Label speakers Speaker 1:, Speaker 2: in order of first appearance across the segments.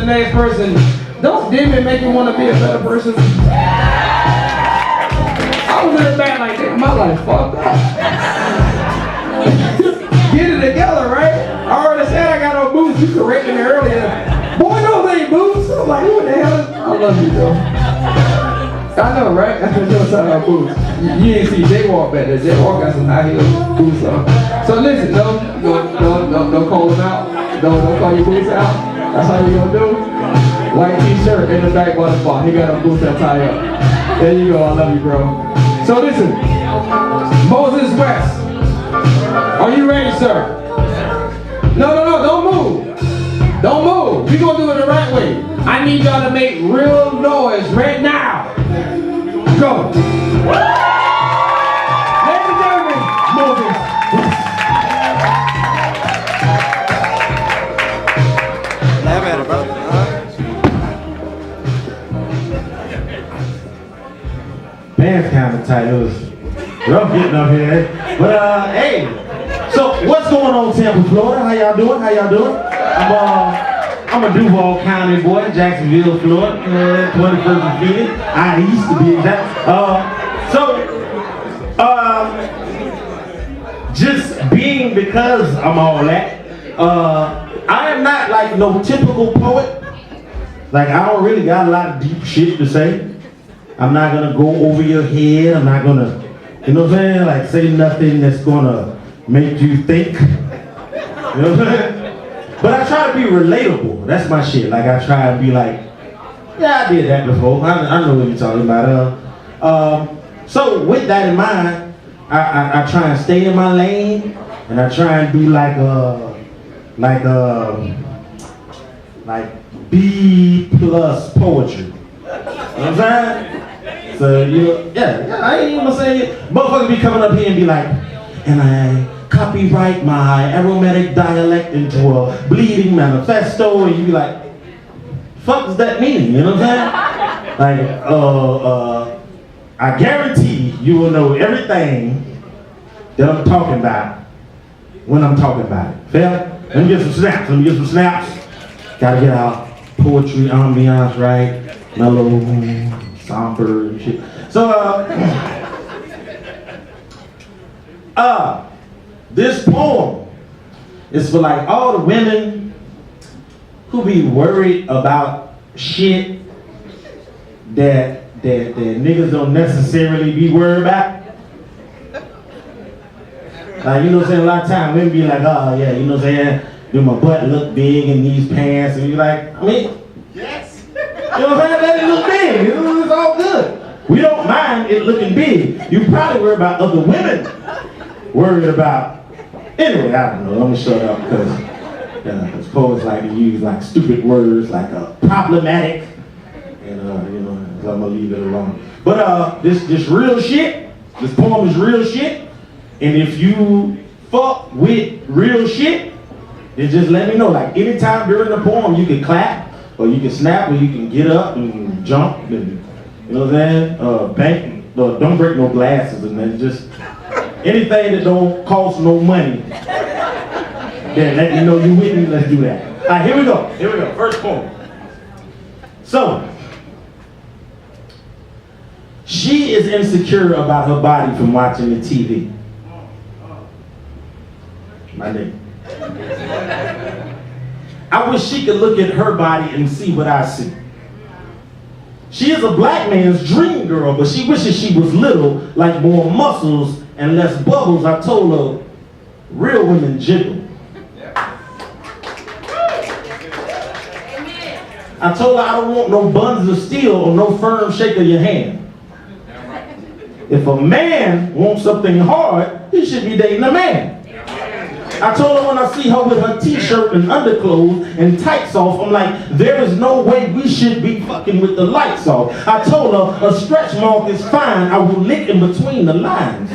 Speaker 1: next person. Don't Demi make you want to be a better person? I was in the back like, damn, my life fucked up. Get it together, right? I already said I got no boots. You corrected me earlier. Boy, those ain't boots. I'm like, what the hell? I love you, though. I know, right? That's what you're talking about boots. You didn't see J-Walk back there. J-Walk got some high heel boots on. So listen, don't call them out. Don't call your boots out. That's how you gonna do. White t-shirt in the back butterfly. He got a boots that tie up. There you go. I love you, bro. So listen, Moses West. Are you ready, sir? No, don't move. Don't move. We're gonna do it the right way. I need y'all to make real noise right now. Go. Ladies and gentlemen, Moses West.
Speaker 2: Have at it, brother.
Speaker 3: Pants kind of tight. It was rough getting up here. But hey, so what's going on, Tampa, Florida? How y'all doing? I'm a Duval County boy, Jacksonville, Florida, 21st and Phoenix. I used to be exact. Just being because I'm all that. I am not like no typical poet. Like I don't really got a lot of deep shit to say. I'm not gonna go over your head. I'm not gonna, you know what I'm saying? Like say nothing that's gonna make you think. You know what I'm saying? But I try to be relatable. That's my shit. Like I try to be like, yeah, I did that before. I know what you're talking about. So with that in mind, I try and stay in my lane, and I try and do like B+ poetry. You know what I'm saying? So yeah, I ain't even gonna say it. Motherfuckers be coming up here and be like, and I copyright my aromatic dialect into a bleeding manifesto, and you be like, fuck does that mean? You know what I'm saying? Like, I guarantee you will know everything that I'm talking about when I'm talking about it. Fair? Let me get some snaps. Gotta get our poetry ambiance right, mellow, somber and shit. So, this poem is for like all the women who be worried about shit that niggas don't necessarily be worried about. Like, you know what I'm saying? A lot of times women be like, oh yeah, you know what I'm saying? Do my butt look big in these pants? And you're like, I mean, yes. You know what I'm saying? Let it look big. It's all good. We don't mind it looking big. You probably worry about other women worried about. Anyway, I don't know. Let me shut up because poets like to use like stupid words like problematic, and you know, so I'm gonna leave it alone. But this real shit. This poem is real shit, and if you fuck with real shit, then just let me know. Like anytime during the poem, you can clap, or you can snap, or you can get up and jump, and you know what I'm saying? Don't break no glasses, and then just anything that don't cost no money. Then let me know you with me. Let's do that. All right, here we go. First poem. So, she is insecure about her body from watching the TV. My nigga. I wish she could look at her body and see what I see. She is a black man's dream girl, but she wishes she was little, like more muscles and less bubbles. I told her, real women jiggle. I told her I don't want no buns of steel or no firm shake of your hand. If a man wants something hard, he should be dating a man. I told her when I see her with her t-shirt and underclothes and tights off, I'm like, there is no way we should be fucking with the lights off. I told her a stretch mark is fine, I will lick in between the lines.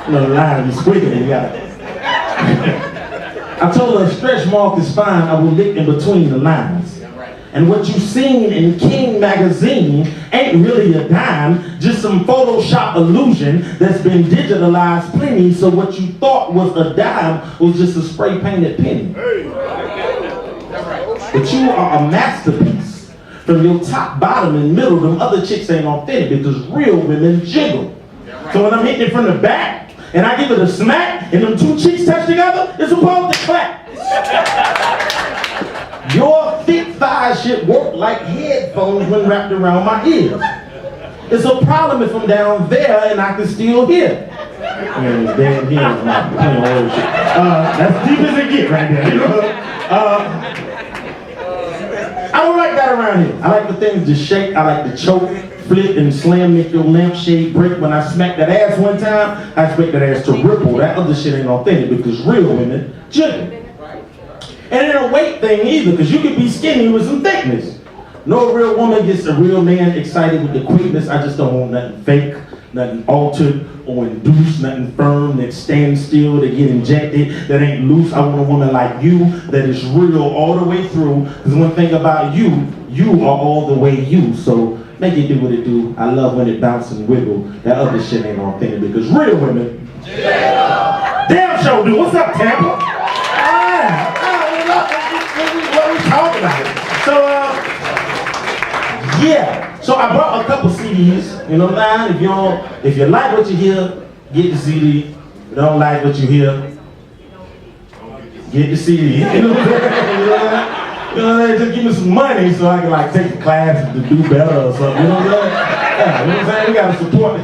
Speaker 3: You know, the line is squiggly, you got it. I told her a stretch mark is fine, I will lick in between the lines. And what you seen in King magazine ain't really a dime, just some Photoshop illusion that's been digitalized plenty, so what you thought was a dime was just a spray painted penny. But you are a masterpiece. From your top, bottom, and middle, them other chicks ain't authentic because real women jiggle. So when I'm hitting it from the back, and I give it a smack, and them two cheeks touch together, it's supposed to clap. Your thick thighs shit work like headphones when wrapped around my ears. It's a problem if I'm down there and I can still hear. And damn here, I'm not playing old shit. That's deep as it get right there. You know? I don't like that around here. I like the things to shake. I like to choke, flip, and slam, make your lampshade break. When I smack that ass one time, I expect that ass to ripple. That other shit ain't authentic because real women jiggle. And it ain't a weight thing either, because you can be skinny with some thickness. No real woman gets a real man excited with the quickness. I just don't want nothing fake, nothing altered or induced, nothing firm that stands still, that get injected, that ain't loose. I want a woman like you that is real all the way through. Because one thing about you, you are all the way you. So make it do what it do. I love when it bounce and wiggle. That other shit ain't authentic because real women. Yeah. Damn sure do. What's up, Tampa? What we talking about? So, yeah. So I brought a couple CDs. You know what I'm saying? If you like what you hear, get the CD. If you don't like what you hear, get the CD. You know what I'm saying? You know, just give me some money so I can like take the classes to do better or something. You know what I'm saying? Yeah, you know what I'm saying? We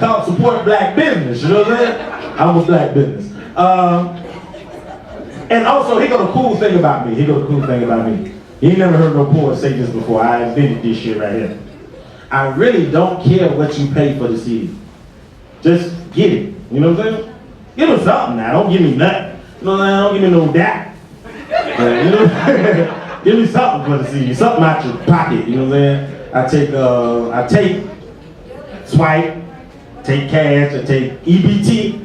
Speaker 3: gotta support black business. You know what I'm saying? I'm a black business. And also, here go the cool thing about me. You ain't never heard no poet say this before. I invented this shit right here. I really don't care what you pay for the CD. Just get it. You know what I'm saying? Give me something now. Don't give me nothing. You know what I'm saying? Don't give me no that. You know? Give me something for the CD. Something out your pocket. You know what I'm saying? I take swipe, take cash, I take EBT.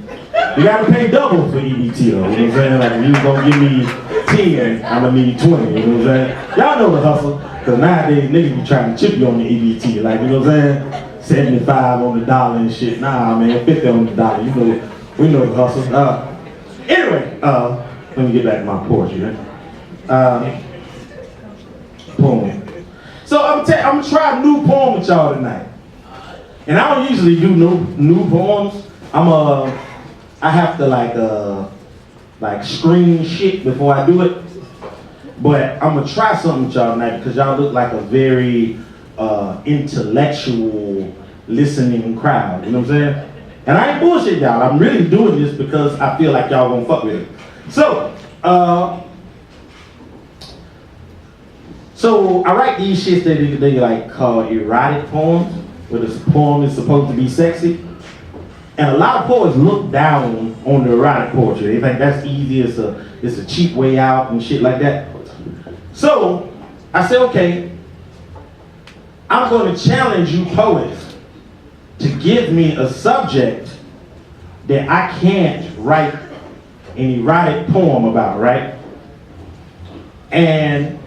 Speaker 3: You gotta pay double for EBT though, you know what I'm saying? Like, you gonna give me 10, I'm gonna need 20, you know what I'm saying? Y'all know the hustle, cause nowadays niggas be trying to chip you on the EBT, like, you know what I'm saying? 75 on the dollar and shit. Nah, man, 50 on the dollar, you know, we know the hustle. Anyway, let me get back to my poetry, right? Poem. So I'm gonna try a new poem with y'all tonight. And I don't usually do new poems. I have to like screen shit before I do it. But I'm gonna try something with y'all tonight because y'all look like a very intellectual listening crowd, you know what I'm saying? And I ain't bullshit y'all, I'm really doing this because I feel like y'all gonna fuck with it. So I write these shits that they like call erotic poems, where this poem is supposed to be sexy. And a lot of poets look down on the erotic poetry. They think that's easy, it's a cheap way out and shit like that. So I said, okay, I'm going to challenge you poets to give me a subject that I can't write an erotic poem about, right? And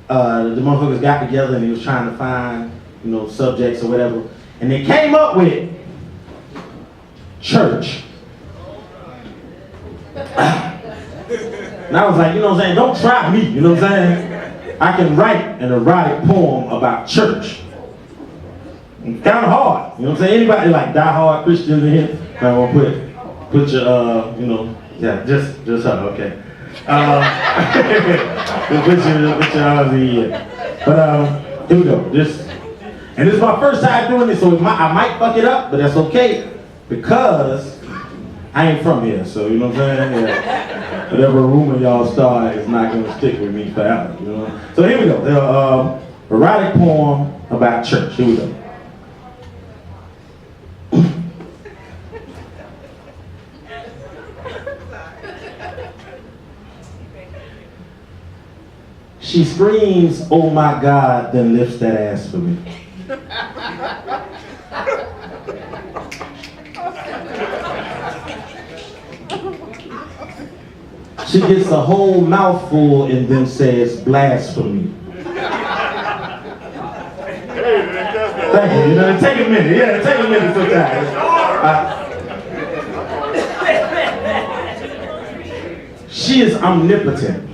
Speaker 3: the motherfuckers got together and they was trying to find, you know, subjects or whatever. And they came up with church. And I was like, you know what I'm saying, don't try me, you know what I'm saying? I can write an erotic poem about church. It's kind of hard, you know what I'm saying? Anybody like die-hard Christians in here? I want to put your, you know, yeah, just her, okay. Put your arms in here. But here we go. And this is my first time doing this, so I might fuck it up, but that's okay. Because I ain't from here, so you know what I'm saying? Yeah. Whatever rumor y'all start is not gonna stick with me forever, you know? So here we go. Erotic poem about church. Here we go. She screams, "Oh my God," then lifts that ass for me. She gets a whole mouthful and then says, "Blasphemy." Thank you. You know, take a minute. Yeah, take a minute sometimes. She is omnipotent.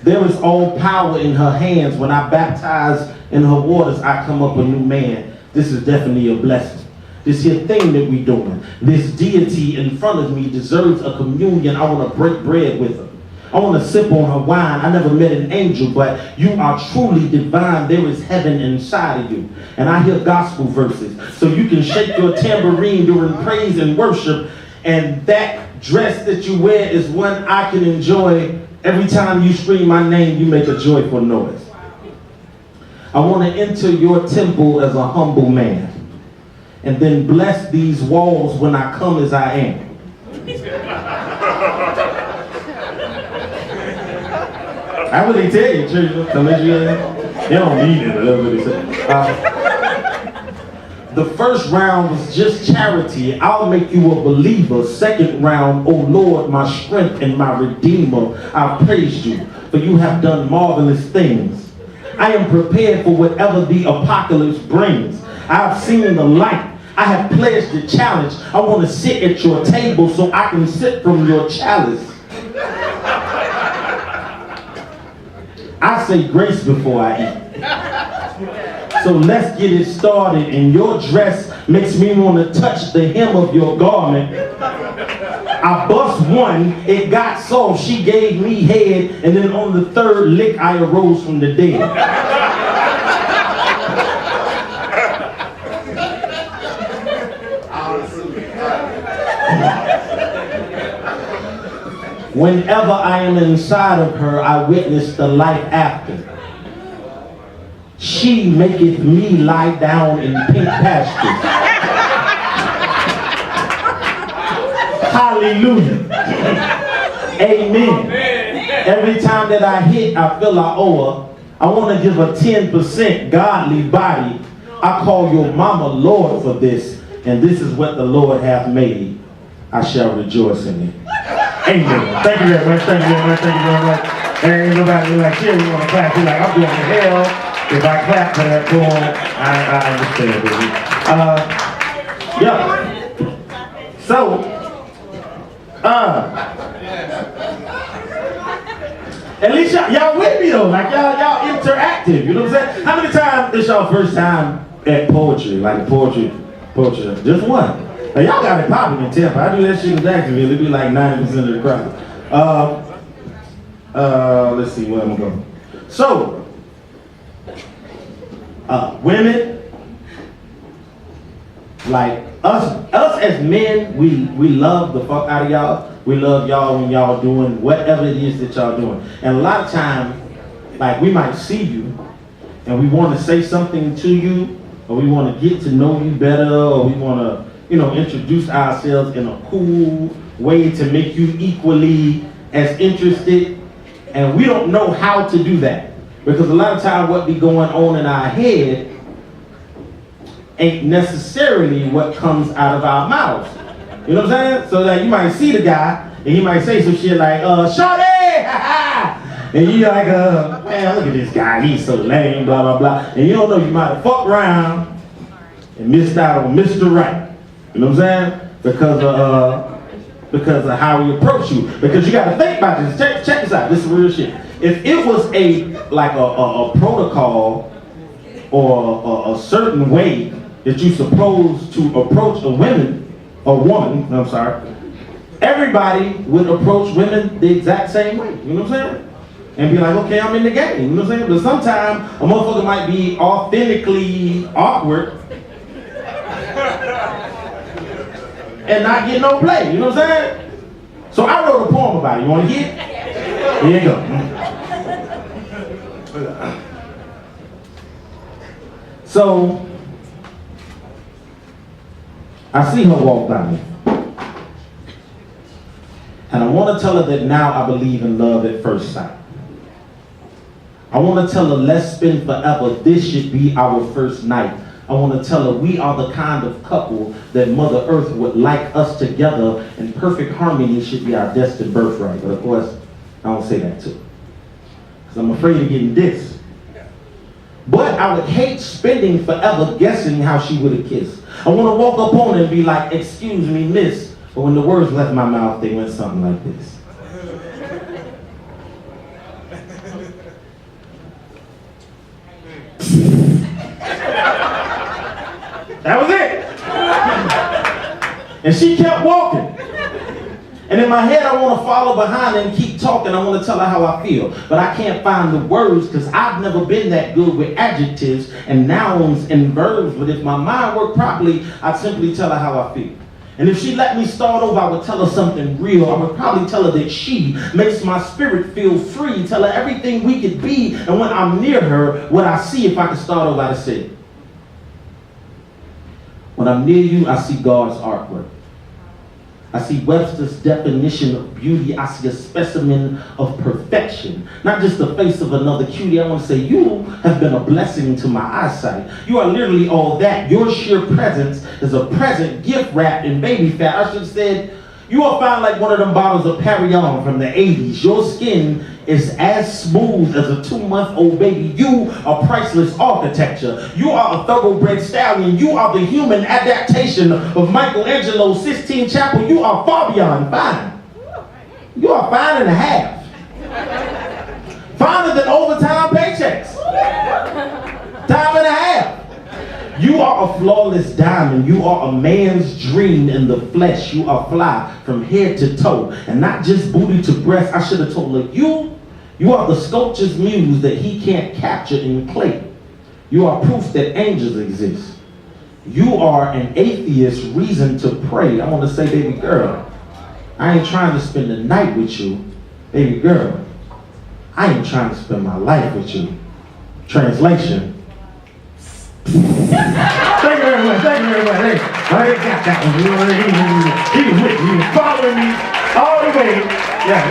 Speaker 3: There is all power in her hands. When I baptize in her waters, I come up a new man. This is definitely a blessing. This here thing that we doing. This deity in front of me deserves a communion. I want to break bread with her. I want to sip on her wine. I never met an angel, but you are truly divine. There is heaven inside of you. And I hear gospel verses. So you can shake your tambourine during praise and worship. And that dress that you wear is one I can enjoy. Every time you scream my name, you make a joyful noise. I want to enter your temple as a humble man. And then bless these walls when I come as I am. I really tell you, church. They don't mean it. That's what they say. The first round was just charity. I'll make you a believer. Second round, oh Lord, my strength and my redeemer. I've praised you, for you have done marvelous things. I am prepared for whatever the apocalypse brings. I've seen the light. I have pledged the challenge. I want to sit at your table so I can sip from your chalice. I say grace before I eat. So let's get it started. And your dress makes me want to touch the hem of your garment. I bust one, it got soft, she gave me head, and then on the third lick I arose from the dead. Whenever I am inside of her, I witness the life after. She maketh me lie down in pink pastures. Hallelujah. Amen. Every time that I hit, I feel I owe her. I want to give her 10% godly body. I call your mama Lord for this, and this is what the Lord hath made. I shall rejoice in it. Amen. Thank you very much. Thank you very much. Thank you very much. There ain't nobody like, here, you want to clap. You're like, I'm going to hell if I clap for that poem. I understand, baby. Yeah. So, at least y'all with me though. Like y'all interactive. You know what I'm saying? How many times is y'all first time at poetry? Like poetry. Just one. Now, y'all got it popping in Tampa. I do that shit in Jacksonville. It'd be like 90% of the crowd. Let's see, where am I going? So, women, like us as men, we love the fuck out of y'all. We love y'all when y'all doing whatever it is that y'all doing. And a lot of times, like we might see you, and we want to say something to you, or we want to get to know you better, or we want to, introduce ourselves in a cool way to make you equally as interested, and we don't know how to do that because a lot of times what be going on in our head ain't necessarily what comes out of our mouths. You know what I'm saying? So that you might see the guy and he might say some shit like, "Shawty, ha ha," and you like, "Man, look at this guy, he's so lame, blah blah blah," and you don't know you might have fucked around and missed out on Mr. Right. You know what I'm saying? Because of how he approached you. Because you got to think about this. Check this out. This is real shit. If it was a protocol or a certain way that you supposed to approach a woman, everybody would approach women the exact same way. You know what I'm saying? And be like, okay, I'm in the game. You know what I'm saying? But sometimes a motherfucker might be authentically awkward and not get no play, you know what I'm saying? So I wrote a poem about it. You want to hear it? Here you go. So, I see her walk by me. And I want to tell her that now I believe in love at first sight. I want to tell her, let's spend forever. This should be our first night. I want to tell her we are the kind of couple that Mother Earth would like us together, and perfect harmony should be our destined birthright. But of course, I don't say that too, because I'm afraid of getting this. But I would hate spending forever guessing how she would have kissed. I want to walk up on her and be like, excuse me, miss. But when the words left my mouth, they went something like this. That was it. And she kept walking. And in my head, I want to follow behind her and keep talking. I want to tell her how I feel. But I can't find the words because I've never been that good with adjectives and nouns and verbs. But if my mind worked properly, I'd simply tell her how I feel. And if she let me start over, I would tell her something real. I would probably tell her that she makes my spirit feel free. Tell her everything we could be. And when I'm near her, what I see, if I could start over, I'd say, when I'm near you, I see God's artwork. I see Webster's definition of beauty. I see a specimen of perfection. Not just the face of another cutie. I want to say you have been a blessing to my eyesight. You are literally all that. Your sheer presence is a present gift wrapped in baby fat. I should have said, you are fine like one of them bottles of Perrier from the 80s. Your skin is as smooth as a 2-month-old baby. You are priceless architecture. You are a thoroughbred stallion. You are the human adaptation of Michelangelo's Sistine Chapel. You are far beyond fine. You are fine and a half. Finer than overtime paychecks. Time and a half. You are a flawless diamond. You are a man's dream in the flesh. You are fly from head to toe. And not just booty to breast. I should have told her, you are the sculptor's muse that he can't capture in clay. You are proof that angels exist. You are an atheist's reason to pray. I want to say, baby girl, I ain't trying to spend the night with you. Baby girl, I ain't trying to spend my life with you. Translation. Thank you very much, thank you very much. Hey, I ain't got that one. He was with me, he was following me all the way. Yeah,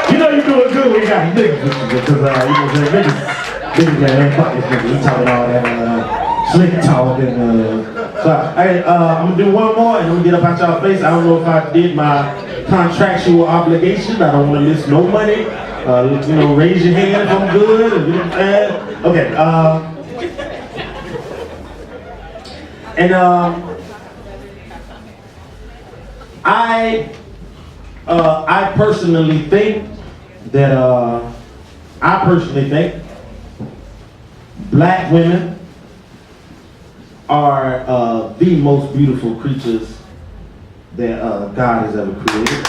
Speaker 3: you know you're doing good when you got niggas with you, because, you know, niggas, man, fuck this nigga. He talking all that slick talk and, so, I'm gonna do one more and I'm gonna get up out y'all face. I don't know if I did my contractual obligation. I don't want to miss no money. You know, raise your hand if I'm good. Or, you know what I'm saying? Okay, and I personally think that black women are the most beautiful creatures that God has ever created.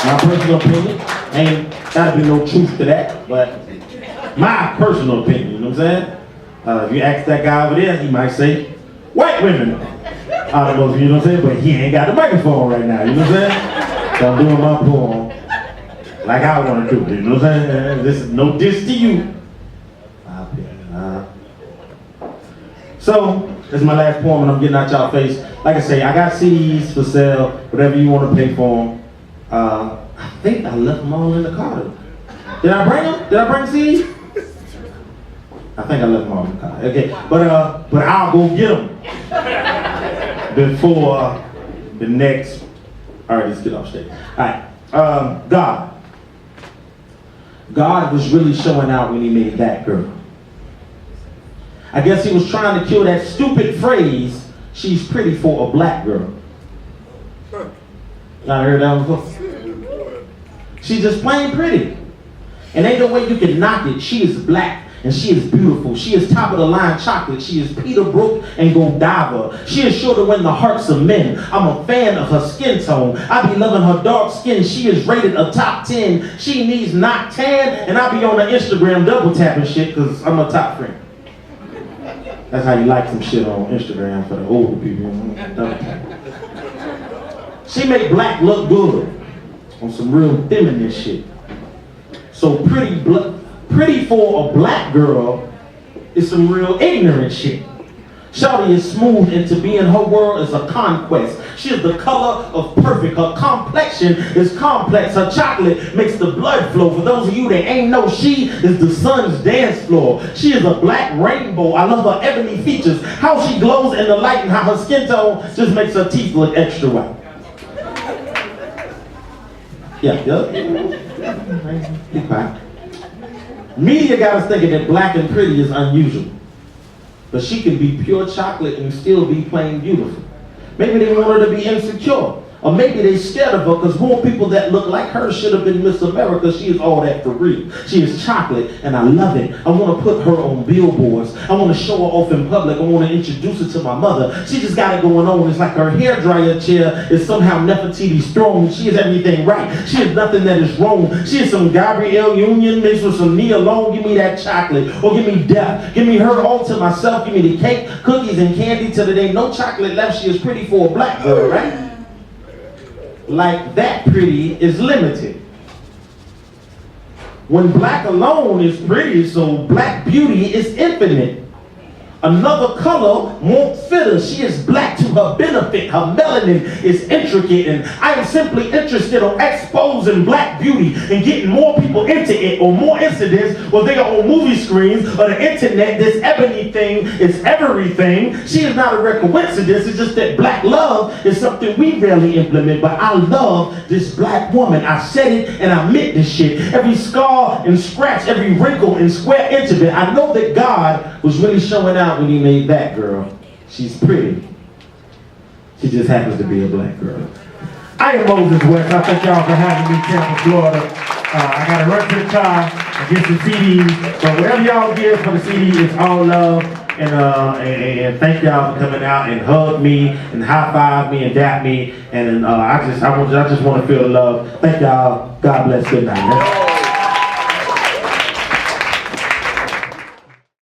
Speaker 3: My personal opinion, ain't gotta be no truth to that, but my personal opinion, you know what I'm saying? If you ask that guy over there, he might say, white women are the most, you know what I'm saying? But he ain't got the microphone right now, you know what I'm saying? So I'm doing my poem like I want to do it, you know what I'm saying? This is no diss to you. So, this is my last poem and I'm getting out y'all face. Like I say, I got CDs for sale, whatever you want to pay for them. I think I left them all in the car. Did I bring them? Did I bring CDs? I think I left them all in the car. Okay, but I'll go get them before the next. All right, let's get off stage. All right, God was really showing out when he made that girl. I guess he was trying to kill that stupid phrase, she's pretty for a black girl. Y'all heard that one before? She's just plain pretty. And ain't no way you can knock it. She is black and she is beautiful. She is top of the line chocolate. She is Peter Brook and Godiva. She is sure to win the hearts of men. I'm a fan of her skin tone. I be loving her dark skin. She is rated a top 10. She needs not tan. And I be on her Instagram double tapping shit because I'm a top friend. That's how you like some shit on Instagram for the older people. She make black look good on some real feminine shit. So pretty for a black girl is some real ignorant shit. Shawty is smooth and to be in her world is a conquest. She is the color of perfect. Her complexion is complex. Her chocolate makes the blood flow. For those of you that ain't know, she is the sun's dance floor. She is a black rainbow. I love her ebony features. How she glows in the light and how her skin tone just makes her teeth look extra white. Yeah. Be quiet. Media got us thinking that black and pretty is unusual. But she can be pure chocolate and still be plain beautiful. Maybe they want her to be insecure. Or maybe they scared of her because more people that look like her should have been Miss America. She is all that for real. She is chocolate and I love it. I want to put her on billboards. I want to show her off in public. I want to introduce her to my mother. She just got it going on. It's like her hairdryer chair is somehow Nefertiti's throne. She is everything right. She is nothing that is wrong. She is some Gabrielle Union mixed with some Nia Long. Give me that chocolate. Or give me death. Give me her all to myself. Give me the cake, cookies, and candy till there ain't no chocolate left. She is pretty for a black girl, right? Like that pretty is limited. When black alone is pretty, so black beauty is infinite. Another color won't fit her. She is black to her benefit. Her melanin is intricate, and I am simply interested in exposing black beauty and getting more people into it, or more incidents, whether they are on movie screens or the internet. This ebony thing is everything. She is not a rare coincidence. It's just that black love is something we rarely implement, but I love this black woman. I said it and I meant this shit. Every scar and scratch, every wrinkle and square inch of it, I know that God was really showing out when he made that girl. She's pretty. She just happens to be a black girl. I am Moses West. I thank y'all for having me in Tampa, Florida. I got to run to the car and get some CDs. But whatever y'all give for the CD is all love. And thank y'all for coming out and hug me and high five me and dap me. And I just want to feel love. Thank y'all. God bless. Good night.